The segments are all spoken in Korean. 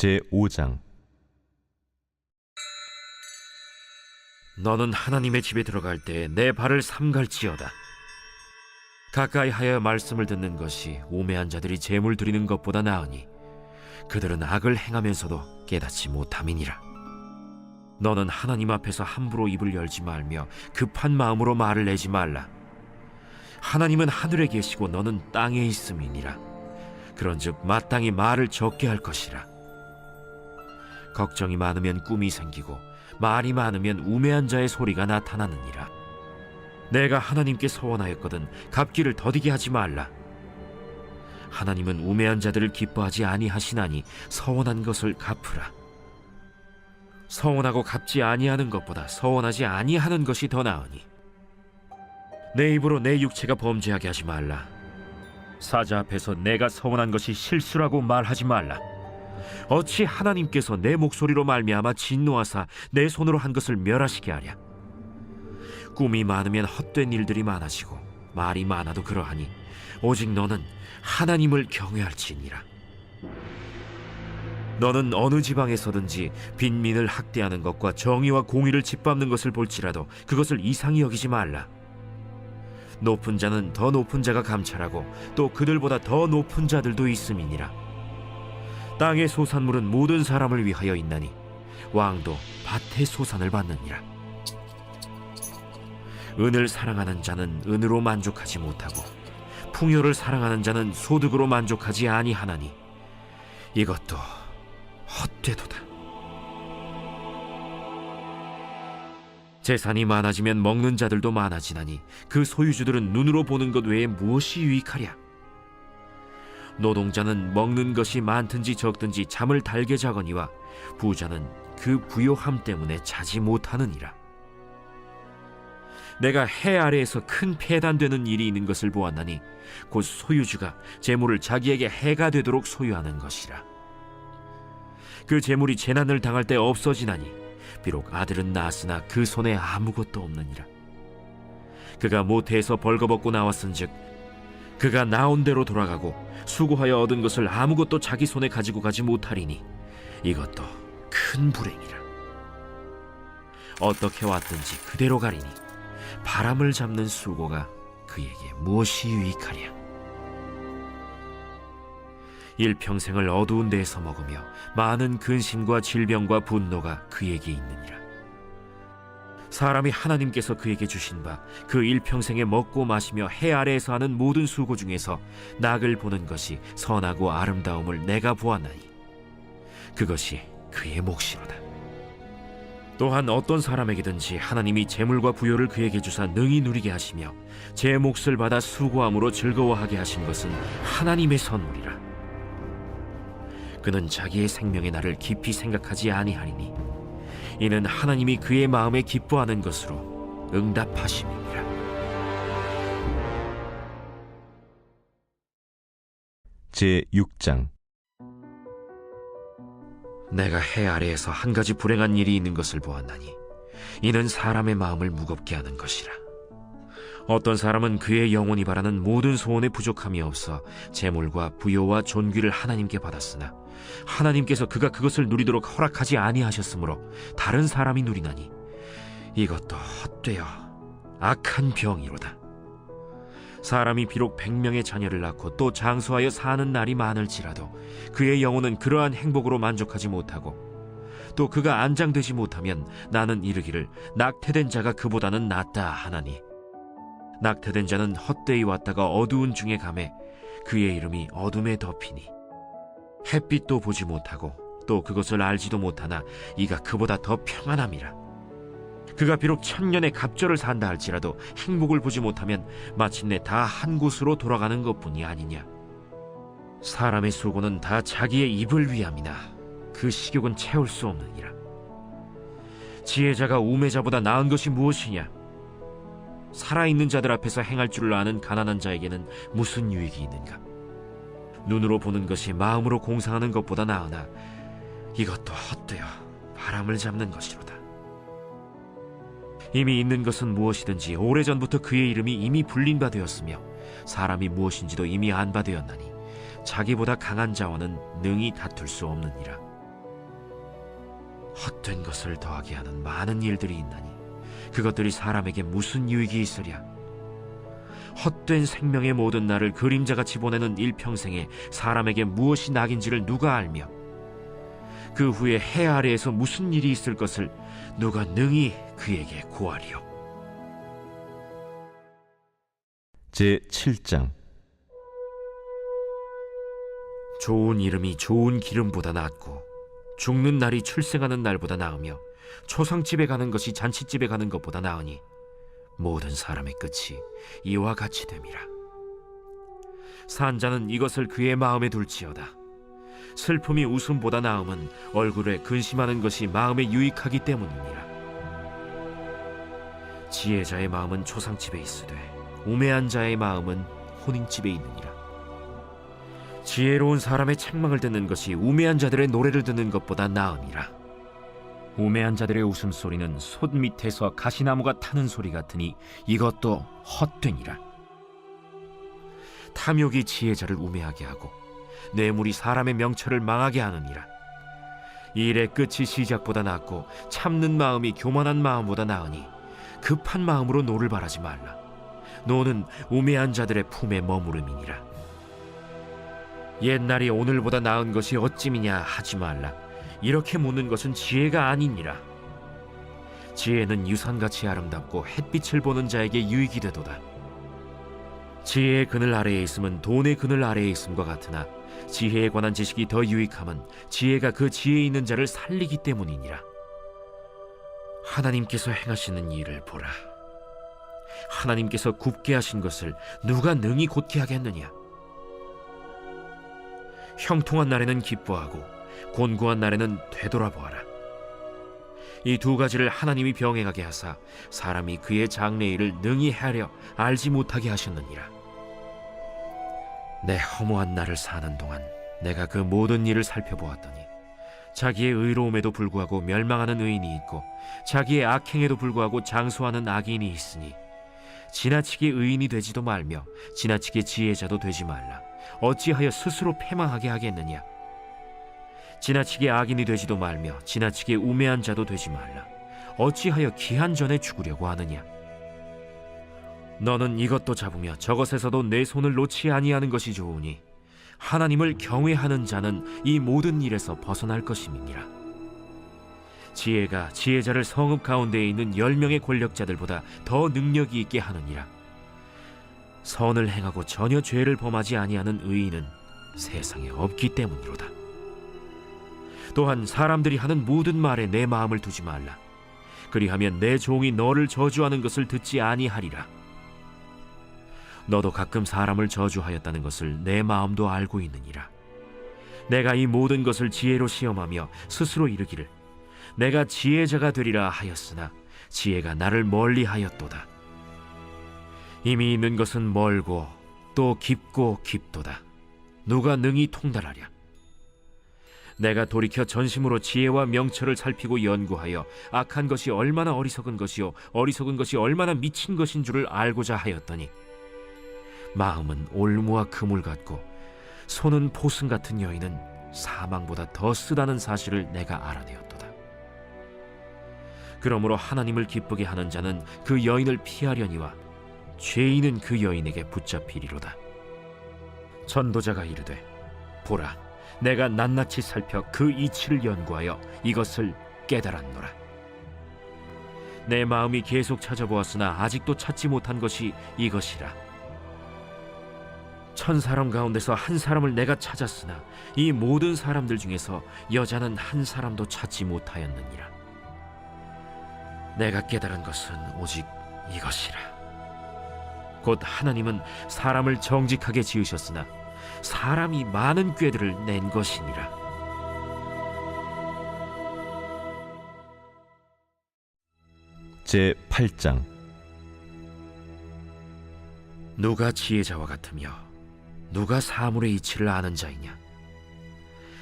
제5장. 너는 하나님의 집에 들어갈 때 내 발을 삼갈지어다. 가까이 하여 말씀을 듣는 것이 우매한 자들이 재물 드리는 것보다 나으니 그들은 악을 행하면서도 깨닫지 못함이니라. 너는 하나님 앞에서 함부로 입을 열지 말며 급한 마음으로 말을 내지 말라. 하나님은 하늘에 계시고 너는 땅에 있음이니라. 그런즉 마땅히 말을 적게 할 것이라. 걱정이 많으면 꿈이 생기고 말이 많으면 우매한 자의 소리가 나타나느니라. 내가 하나님께 서원하였거든 갚기를 더디게 하지 말라. 하나님은 우매한 자들을 기뻐하지 아니하시나니 서원한 것을 갚으라. 서원하고 갚지 아니하는 것보다 서원하지 아니하는 것이 더 나으니 내 입으로 내 육체가 범죄하게 하지 말라. 사자 앞에서 내가 서원한 것이 실수라고 말하지 말라. 어찌 하나님께서 내 목소리로 말미암아 진노하사 내 손으로 한 것을 멸하시게 하랴. 꿈이 많으면 헛된 일들이 많아지고 말이 많아도 그러하니 오직 너는 하나님을 경외할지니라. 너는 어느 지방에서든지 빈민을 학대하는 것과 정의와 공의를 짓밟는 것을 볼지라도 그것을 이상히 여기지 말라. 높은 자는 더 높은 자가 감찰하고 또 그들보다 더 높은 자들도 있음이니라. 땅의 소산물은 모든 사람을 위하여 있나니 왕도 밭의 소산을 받느니라. 은을 사랑하는 자는 은으로 만족하지 못하고 풍요를 사랑하는 자는 소득으로 만족하지 아니하나니 이것도 헛되도다. 재산이 많아지면 먹는 자들도 많아지나니 그 소유주들은 눈으로 보는 것 외에 무엇이 유익하랴. 노동자는 먹는 것이 많든지 적든지 잠을 달게 자거니와 부자는 그 부요함 때문에 자지 못하느니라. 내가 해 아래에서 큰 폐단되는 일이 있는 것을 보았나니 곧 소유주가 재물을 자기에게 해가 되도록 소유하는 것이라. 그 재물이 재난을 당할 때 없어지나니 비록 아들은 낳았으나 그 손에 아무것도 없느니라. 그가 모태에서 벌거벗고 나왔은즉 그가 나온 대로 돌아가고 수고하여 얻은 것을 아무것도 자기 손에 가지고 가지 못하리니 이것도 큰 불행이라. 어떻게 왔든지 그대로 가리니 바람을 잡는 수고가 그에게 무엇이 유익하랴. 일평생을 어두운 데에서 먹으며 많은 근심과 질병과 분노가 그에게 있느니라. 사람이 하나님께서 그에게 주신 바 그 일평생에 먹고 마시며 해 아래에서 하는 모든 수고 중에서 낙을 보는 것이 선하고 아름다움을 내가 보았나니 그것이 그의 몫이로다. 또한 어떤 사람에게든지 하나님이 재물과 부요를 그에게 주사 능히 누리게 하시며 제 몫을 받아 수고함으로 즐거워하게 하신 것은 하나님의 선물이라. 그는 자기의 생명의 날을 깊이 생각하지 아니하리니 이는 하나님이 그의 마음에 기뻐하는 것으로 응답하심이니라. 제6장. 내가 해 아래에서 한 가지 불행한 일이 있는 것을 보았나니 이는 사람의 마음을 무겁게 하는 것이라. 어떤 사람은 그의 영혼이 바라는 모든 소원에 부족함이 없어 재물과 부요와 존귀를 하나님께 받았으나 하나님께서 그가 그것을 누리도록 허락하지 아니하셨으므로 다른 사람이 누리나니 이것도 헛되어 악한 병이로다. 사람이 비록 100명의 자녀를 낳고 또 장수하여 사는 날이 많을지라도 그의 영혼은 그러한 행복으로 만족하지 못하고 또 그가 안장되지 못하면 나는 이르기를 낙태된 자가 그보다는 낫다 하나니 낙태된 자는 헛되이 왔다가 어두운 중에 가매 그의 이름이 어둠에 덮이니 햇빛도 보지 못하고 또 그것을 알지도 못하나 이가 그보다 더 평안함이라. 그가 비록 1000년의 갑절을 산다 할지라도 행복을 보지 못하면 마침내 다 한 곳으로 돌아가는 것뿐이 아니냐. 사람의 수고는 다 자기의 입을 위함이나 그 식욕은 채울 수 없느니라. 지혜자가 우매자보다 나은 것이 무엇이냐. 살아있는 자들 앞에서 행할 줄을 아는 가난한 자에게는 무슨 유익이 있는가. 눈으로 보는 것이 마음으로 공상하는 것보다 나으나 이것도 헛되어 바람을 잡는 것이로다. 이미 있는 것은 무엇이든지 오래전부터 그의 이름이 이미 불린 바 되었으며 사람이 무엇인지도 이미 안 바 되었나니 자기보다 강한 자와는 능히 다툴 수 없느니라. 헛된 것을 더하게 하는 많은 일들이 있나니 그것들이 사람에게 무슨 유익이 있으랴. 헛된 생명의 모든 날을 그림자같이 보내는 일평생에 사람에게 무엇이 낙인지를 누가 알며 그 후에 해 아래에서 무슨 일이 있을 것을 누가 능히 그에게 고하리요. 제7장. 좋은 이름이 좋은 기름보다 낫고 죽는 날이 출생하는 날보다 나으며 초상집에 가는 것이 잔치집에 가는 것보다 나으니 모든 사람의 끝이 이와 같이 됨이라. 산자는 이것을 그의 마음에 둘지어다. 슬픔이 웃음보다 나음은 얼굴에 근심하는 것이 마음에 유익하기 때문이니라. 지혜자의 마음은 초상집에 있으되 우매한 자의 마음은 혼인집에 있느니라. 지혜로운 사람의 책망을 듣는 것이 우매한 자들의 노래를 듣는 것보다 나으니라. 우매한 자들의 웃음소리는 솥 밑에서 가시나무가 타는 소리 같으니 이것도 헛되니라. 탐욕이 지혜자를 우매하게 하고 뇌물이 사람의 명철을 망하게 하느니라. 일의 끝이 시작보다 낫고 참는 마음이 교만한 마음보다 나으니 급한 마음으로 노를 바라지 말라. 노는 우매한 자들의 품에 머무름이니라. 옛날이 오늘보다 나은 것이 어찌미냐 하지 말라. 이렇게 묻는 것은 지혜가 아니니라. 지혜는 유산같이 아름답고 햇빛을 보는 자에게 유익이 되도다. 지혜의 그늘 아래에 있음은 돈의 그늘 아래에 있음과 같으나 지혜에 관한 지식이 더 유익함은 지혜가 그 지혜 있는 자를 살리기 때문이니라. 하나님께서 행하시는 일을 보라. 하나님께서 굽게 하신 것을 누가 능히 곧게 하겠느냐. 형통한 날에는 기뻐하고 곤고한 날에는 되돌아보아라. 이 두 가지를 하나님이 병행하게 하사 사람이 그의 장래일을 능히 헤아려 알지 못하게 하셨느니라. 내 허무한 날을 사는 동안 내가 그 모든 일을 살펴보았더니 자기의 의로움에도 불구하고 멸망하는 의인이 있고 자기의 악행에도 불구하고 장수하는 악인이 있으니 지나치게 의인이 되지도 말며 지나치게 지혜자도 되지 말라. 어찌하여 스스로 패망하게 하겠느냐. 지나치게 악인이 되지도 말며 지나치게 우매한 자도 되지 말라. 어찌하여 기한 전에 죽으려고 하느냐. 너는 이것도 잡으며 저것에서도 내 손을 놓지 아니하는 것이 좋으니 하나님을 경외하는 자는 이 모든 일에서 벗어날 것임이니라. 지혜가 지혜자를 성읍 가운데에 있는 10명의 권력자들보다 더 능력이 있게 하느니라. 선을 행하고 전혀 죄를 범하지 아니하는 의인은 세상에 없기 때문이로다. 또한 사람들이 하는 모든 말에 내 마음을 두지 말라. 그리하면 내 종이 너를 저주하는 것을 듣지 아니하리라. 너도 가끔 사람을 저주하였다는 것을 내 마음도 알고 있느니라. 내가 이 모든 것을 지혜로 시험하며 스스로 이르기를 내가 지혜자가 되리라 하였으나 지혜가 나를 멀리하였도다. 이미 있는 것은 멀고 또 깊고 깊도다. 누가 능히 통달하랴. 내가 돌이켜 전심으로 지혜와 명철을 살피고 연구하여 악한 것이 얼마나 어리석은 것이요 어리석은 것이 얼마나 미친 것인 줄을 알고자 하였더니 마음은 올무와 그물 같고 손은 포승 같은 여인은 사망보다 더 쓰다는 사실을 내가 알아내었도다. 그러므로 하나님을 기쁘게 하는 자는 그 여인을 피하려니와 죄인은 그 여인에게 붙잡히리로다. 전도자가 이르되 보라, 내가 낱낱이 살펴 그 이치를 연구하여 이것을 깨달았노라. 내 마음이 계속 찾아보았으나 아직도 찾지 못한 것이 이것이라. 1000사람 가운데서 한 사람을 내가 찾았으나 이 모든 사람들 중에서 여자는 한 사람도 찾지 못하였느니라. 내가 깨달은 것은 오직 이것이라. 곧 하나님은 사람을 정직하게 지으셨으나 사람이 많은 꾀들을 낸 것이니라. 제8장. 누가 지혜자와 같으며 누가 사물의 이치를 아는 자이냐.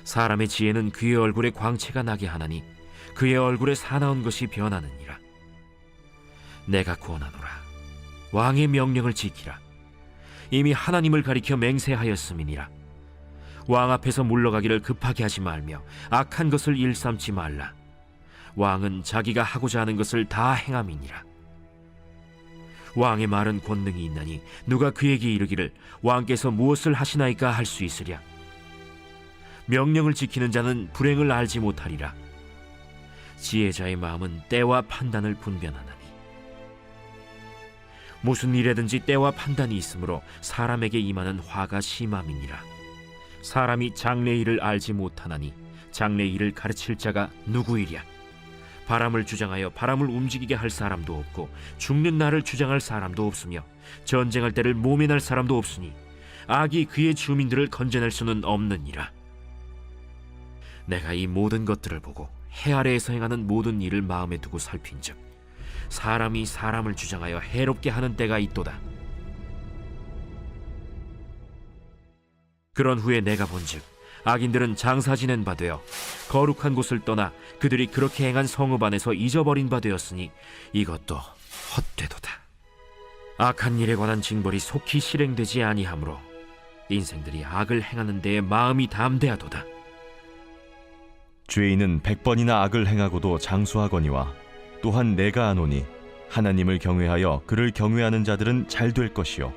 사람의 지혜는 그의 얼굴에 광채가 나게 하나니 그의 얼굴에 사나운 것이 변하느니라. 내가 구원하노라. 왕의 명령을 지키라. 이미 하나님을 가리켜 맹세하였음이니라. 왕 앞에서 물러가기를 급하게 하지 말며 악한 것을 일삼지 말라. 왕은 자기가 하고자 하는 것을 다 행함이니라. 왕의 말은 권능이 있나니 누가 그에게 이르기를 왕께서 무엇을 하시나이까 할 수 있으랴. 명령을 지키는 자는 불행을 알지 못하리라. 지혜자의 마음은 때와 판단을 분별하나니 무슨 일에든지 때와 판단이 있으므로 사람에게 임하는 화가 심함이니라. 사람이 장래 일을 알지 못하나니 장래 일을 가르칠 자가 누구이랴. 바람을 주장하여 바람을 움직이게 할 사람도 없고 죽는 날을 주장할 사람도 없으며 전쟁할 때를 모면할 사람도 없으니 악이 그의 주민들을 건져낼 수는 없느니라. 내가 이 모든 것들을 보고 해 아래에서 행하는 모든 일을 마음에 두고 살핀즉 사람이 사람을 주장하여 해롭게 하는 때가 있도다. 그런 후에 내가 본즉 악인들은 장사 지낸 바 되어 거룩한 곳을 떠나 그들이 그렇게 행한 성읍 안에서 잊어버린 바 되었으니 이것도 헛되도다. 악한 일에 관한 징벌이 속히 실행되지 아니하므로 인생들이 악을 행하는 데에 마음이 담대하도다. 죄인은 100번이나 악을 행하고도 장수하거니와 또한 내가 아노니 하나님을 경외하여 그를 경외하는 자들은 잘 될 것이요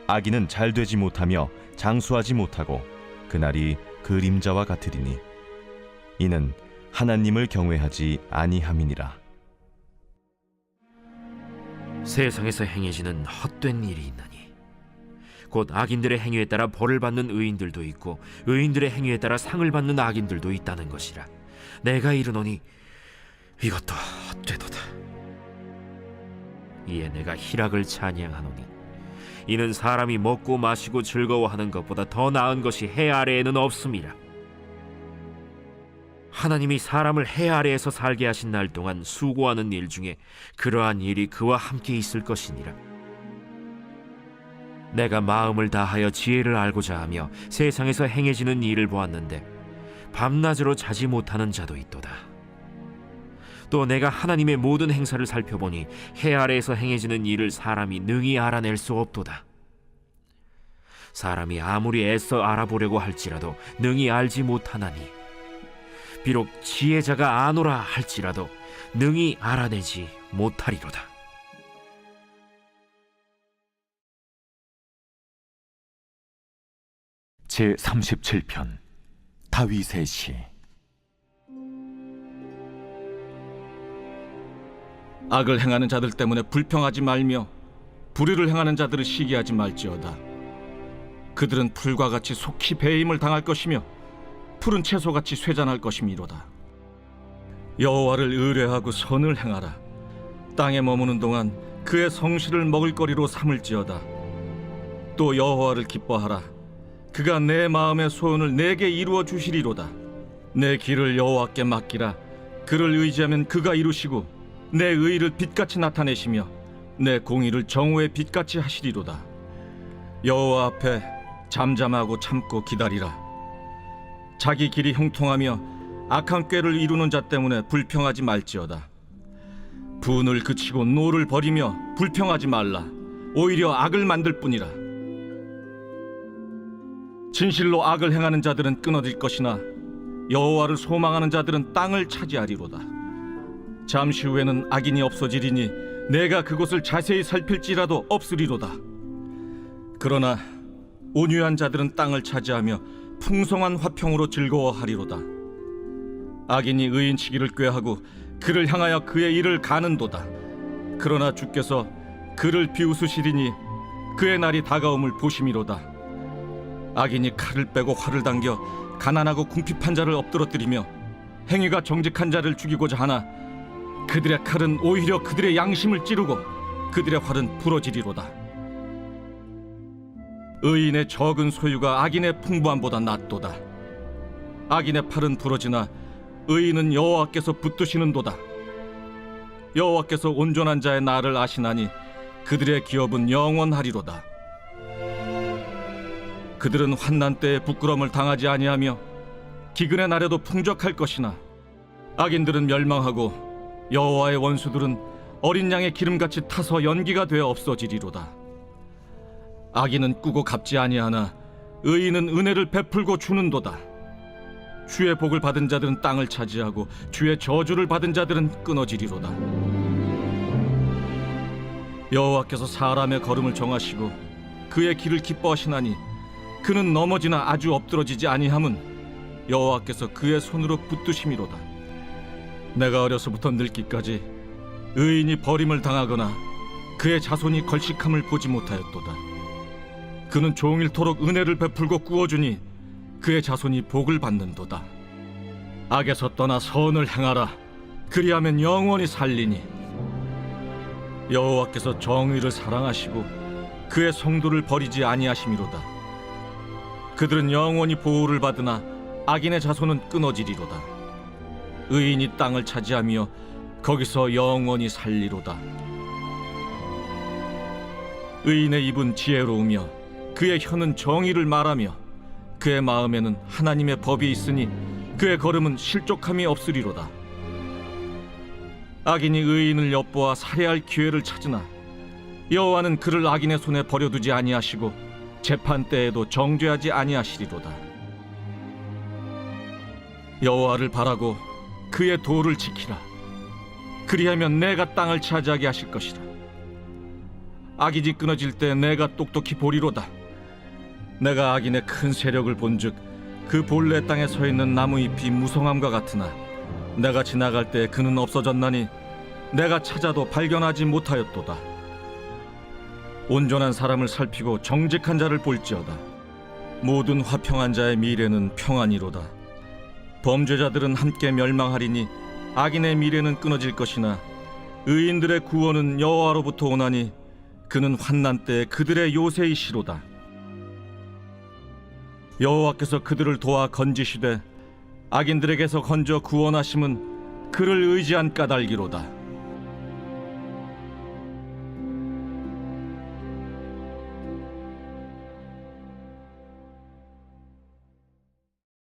악인은 잘 되지 못하며 장수하지 못하고 그날이 그림자와 같으리니 이는 하나님을 경외하지 아니함이니라. 세상에서 행해지는 헛된 일이 있나니 곧 악인들의 행위에 따라 벌을 받는 의인들도 있고 의인들의 행위에 따라 상을 받는 악인들도 있다는 것이라. 내가 이르노니 이것도 헛되도다. 이에 내가 희락을 찬양하노니 이는 사람이 먹고 마시고 즐거워하는 것보다 더 나은 것이 해 아래에는 없음이라. 하나님이 사람을 해 아래에서 살게 하신 날 동안 수고하는 일 중에 그러한 일이 그와 함께 있을 것이니라. 내가 마음을 다하여 지혜를 알고자 하며 세상에서 행해지는 일을 보았는데 밤낮으로 자지 못하는 자도 있도다. 또 내가 하나님의 모든 행사를 살펴보니 해 아래에서 행해지는 일을 사람이 능히 알아낼 수 없도다. 사람이 아무리 애써 알아보려고 할지라도 능히 알지 못하나니 비록 지혜자가 아노라 할지라도 능히 알아내지 못하리로다. 제37편 다윗의 시. 악을 행하는 자들 때문에 불평하지 말며 불의를 행하는 자들을 시기하지 말지어다. 그들은 풀과 같이 속히 배임을 당할 것이며 푸른 채소같이 쇠잔할 것이미로다. 여호와를 의뢰하고 선을 행하라. 땅에 머무는 동안 그의 성실을 먹을거리로 삼을지어다. 또 여호와를 기뻐하라. 그가 내 마음의 소원을 내게 이루어 주시리로다. 내 길을 여호와께 맡기라. 그를 의지하면 그가 이루시고 내 의를 빛같이 나타내시며 내 공의를 정오의 빛같이 하시리로다. 여호와 앞에 잠잠하고 참고 기다리라. 자기 길이 형통하며 악한 꾀를 이루는 자 때문에 불평하지 말지어다. 분을 그치고 노를 버리며 불평하지 말라. 오히려 악을 만들 뿐이라. 진실로 악을 행하는 자들은 끊어질 것이나 여호와를 소망하는 자들은 땅을 차지하리로다. 잠시 후에는 악인이 없어지리니 내가 그곳을 자세히 살필지라도 없으리로다. 그러나 온유한 자들은 땅을 차지하며 풍성한 화평으로 즐거워하리로다. 악인이 의인치기를 꾀하고 그를 향하여 그의 일을 가는도다. 그러나 주께서 그를 비웃으시리니 그의 날이 다가옴을 보심이로다. 악인이 칼을 빼고 활을 당겨 가난하고 궁핍한 자를 엎드러뜨리며 행위가 정직한 자를 죽이고자 하나 그들의 칼은 오히려 그들의 양심을 찌르고 그들의 활은 부러지리로다. 의인의 적은 소유가 악인의 풍부함보다 낫도다. 악인의 팔은 부러지나 의인은 여호와께서 붙드시는도다. 여호와께서 온전한 자의 날을 아시나니 그들의 기업은 영원하리로다. 그들은 환난 때에 부끄러움을 당하지 아니하며 기근의 날에도 풍족할 것이나 악인들은 멸망하고 여호와의 원수들은 어린 양의 기름같이 타서 연기가 되어 없어지리로다. 악인은 꾸고 갚지 아니하나 의인은 은혜를 베풀고 주는도다. 주의 복을 받은 자들은 땅을 차지하고 주의 저주를 받은 자들은 끊어지리로다. 여호와께서 사람의 걸음을 정하시고 그의 길을 기뻐하시나니 그는 넘어지나 아주 엎드러지지 아니함은 여호와께서 그의 손으로 붙드심이로다. 내가 어려서부터 늙기까지 의인이 버림을 당하거나 그의 자손이 걸식함을 보지 못하였도다. 그는 종일토록 은혜를 베풀고 구워주니 그의 자손이 복을 받는도다. 악에서 떠나 선을 행하라. 그리하면 영원히 살리니 여호와께서 정의를 사랑하시고 그의 성도를 버리지 아니하심이로다. 그들은 영원히 보호를 받으나 악인의 자손은 끊어지리로다. 의인이 땅을 차지하며 거기서 영원히 살리로다. 의인의 입은 지혜로우며 그의 혀는 정의를 말하며 그의 마음에는 하나님의 법이 있으니 그의 걸음은 실족함이 없으리로다. 악인이 의인을 엿보아 살해할 기회를 찾으나 여호와는 그를 악인의 손에 버려두지 아니하시고 재판 때에도 정죄하지 아니하시리로다. 여호와를 바라고 그의 도를 지키라. 그리하면 내가 땅을 차지하게 하실 것이라. 악인이 끊어질 때 내가 똑똑히 보리로다. 내가 악인의 큰 세력을 본즉 그 본래 땅에 서 있는 나무잎이 무성함과 같으나 내가 지나갈 때 그는 없어졌나니 내가 찾아도 발견하지 못하였도다. 온전한 사람을 살피고 정직한 자를 볼지어다. 모든 화평한 자의 미래는 평안이로다. 범죄자들은 함께 멸망하리니 악인의 미래는 끊어질 것이나 의인들의 구원은 여호와로부터 오나니 그는 환난 때에 그들의 요새이시로다. 여호와께서 그들을 도와 건지시되 악인들에게서 건져 구원하심은 그를 의지한 까닭이로다.